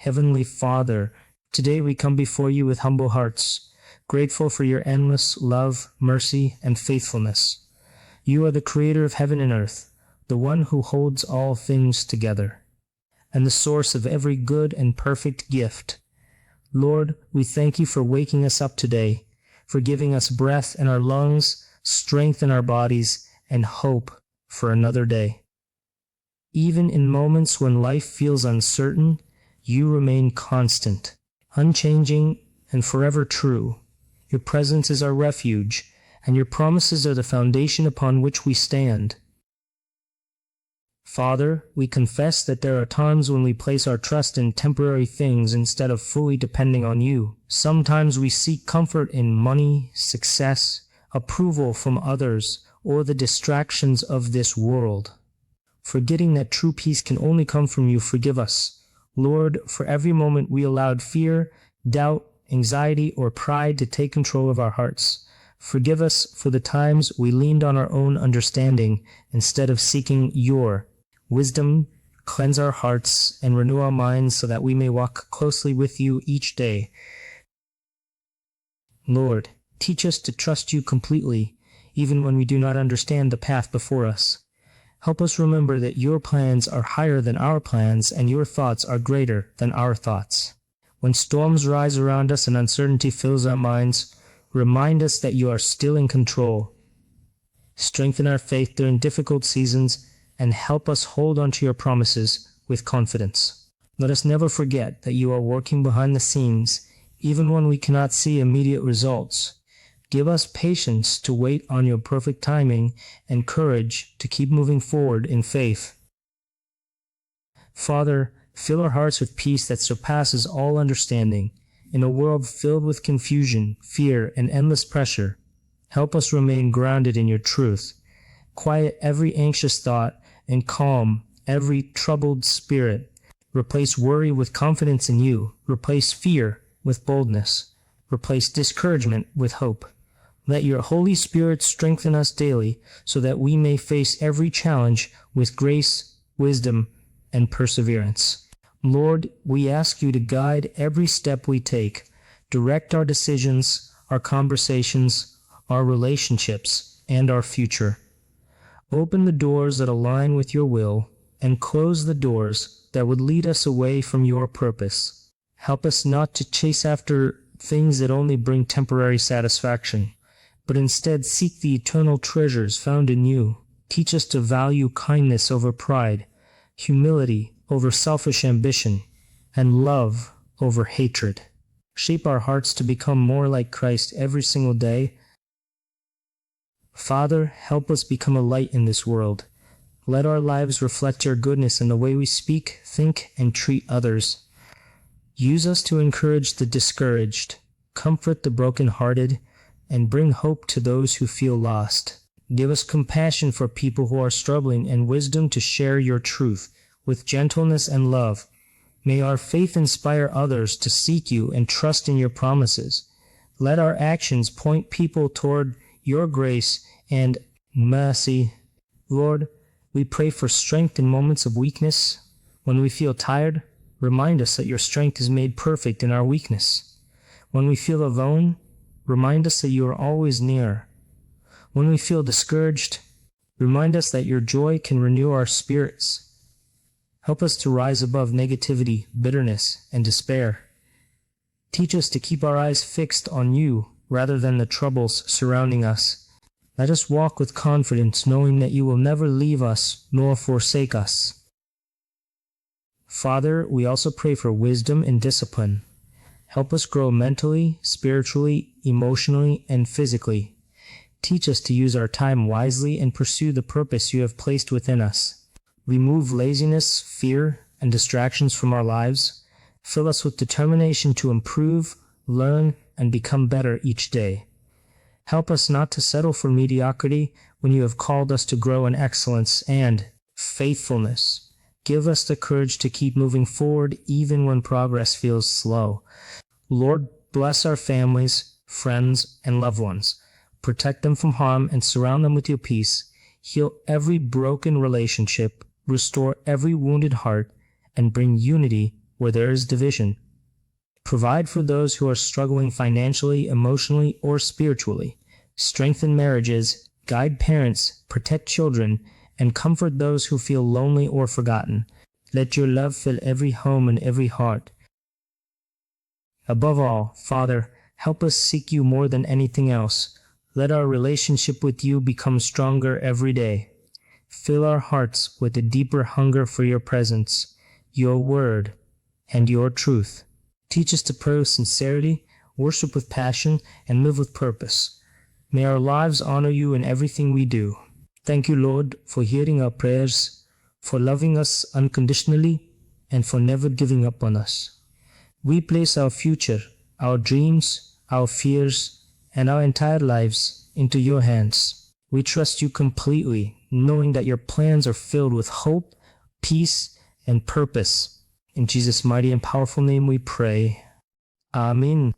Heavenly Father, today we come before you with humble hearts, grateful for your endless love, mercy, and faithfulness. You are the creator of heaven and earth, the one who holds all things together, and the source of every good and perfect gift. Lord, we thank you for waking us up today, for giving us breath in our lungs, strength in our bodies, and hope for another day. Even in moments when life feels uncertain, you remain constant, unchanging, and forever true. Your presence is our refuge, and your promises are the foundation upon which we stand. Father, we confess that there are times when we place our trust in temporary things instead of fully depending on you. Sometimes we seek comfort in money, success, approval from others, or the distractions of this world. Forgetting that true peace can only come from you, forgive us. Lord, for every moment we allowed fear, doubt, anxiety, or pride to take control of our hearts. Forgive us for the times we leaned on our own understanding instead of seeking your wisdom. Cleanse our hearts and renew our minds so that we may walk closely with you each day. Lord, teach us to trust you completely, even when we do not understand the path before us. Help us remember that your plans are higher than our plans and your thoughts are greater than our thoughts. When storms rise around us and uncertainty fills our minds, remind us that you are still in control. Strengthen our faith during difficult seasons and help us hold on to your promises with confidence. Let us never forget that you are working behind the scenes, even when we cannot see immediate results. Give us patience to wait on your perfect timing and courage to keep moving forward in faith. Father, fill our hearts with peace that surpasses all understanding. In a world filled with confusion, fear, and endless pressure, help us remain grounded in your truth. Quiet every anxious thought and calm every troubled spirit. Replace worry with confidence in you. Replace fear with boldness. Replace discouragement with hope. Let your Holy Spirit strengthen us daily so that we may face every challenge with grace, wisdom, and perseverance. Lord, we ask you to guide every step we take. Direct our decisions, our conversations, our relationships, and our future. Open the doors that align with your will and close the doors that would lead us away from your purpose. Help us not to chase after things that only bring temporary satisfaction, but instead seek the eternal treasures found in you. Teach us to value kindness over pride, humility over selfish ambition, and love over hatred. Shape our hearts to become more like Christ every single day. Father, help us become a light in this world. Let our lives reflect your goodness in the way we speak, think, and treat others. Use us to encourage the discouraged, comfort the brokenhearted, and bring hope to those who feel lost. Give us compassion for people who are struggling and wisdom to share your truth with gentleness and love. May our faith inspire others to seek you and trust in your promises. Let our actions point people toward your grace and mercy. Lord, we pray for strength in moments of weakness. When we feel tired, remind us that your strength is made perfect in our weakness. When we feel alone, remind us that you are always near. When we feel discouraged, remind us that your joy can renew our spirits. Help us to rise above negativity, bitterness, and despair. Teach us to keep our eyes fixed on you rather than the troubles surrounding us. Let us walk with confidence, knowing that you will never leave us nor forsake us. Father, we also pray for wisdom and discipline. Help us grow mentally, spiritually, emotionally, and physically. Teach us to use our time wisely and pursue the purpose you have placed within us. Remove laziness, fear, and distractions from our lives. Fill us with determination to improve, learn, and become better each day. Help us not to settle for mediocrity when you have called us to grow in excellence and faithfulness. Give us the courage to keep moving forward even when progress feels slow. Lord, bless our families, friends, and loved ones. Protect them from harm and surround them with your peace. Heal every broken relationship, restore every wounded heart, and bring unity where there is division. Provide for those who are struggling financially, emotionally, or spiritually. Strengthen marriages, guide parents, protect children, and comfort those who feel lonely or forgotten. Let your love fill every home and every heart. Above all, Father, help us seek you more than anything else. Let our relationship with you become stronger every day. Fill our hearts with a deeper hunger for your presence, your word, and your truth. Teach us to pray with sincerity, worship with passion, and live with purpose. May our lives honor you in everything we do. Thank you, Lord, for hearing our prayers, for loving us unconditionally, and for never giving up on us. We place our future, our dreams, our fears, and our entire lives into your hands. We trust you completely, knowing that your plans are filled with hope, peace, and purpose. In Jesus' mighty and powerful name we pray. Amen.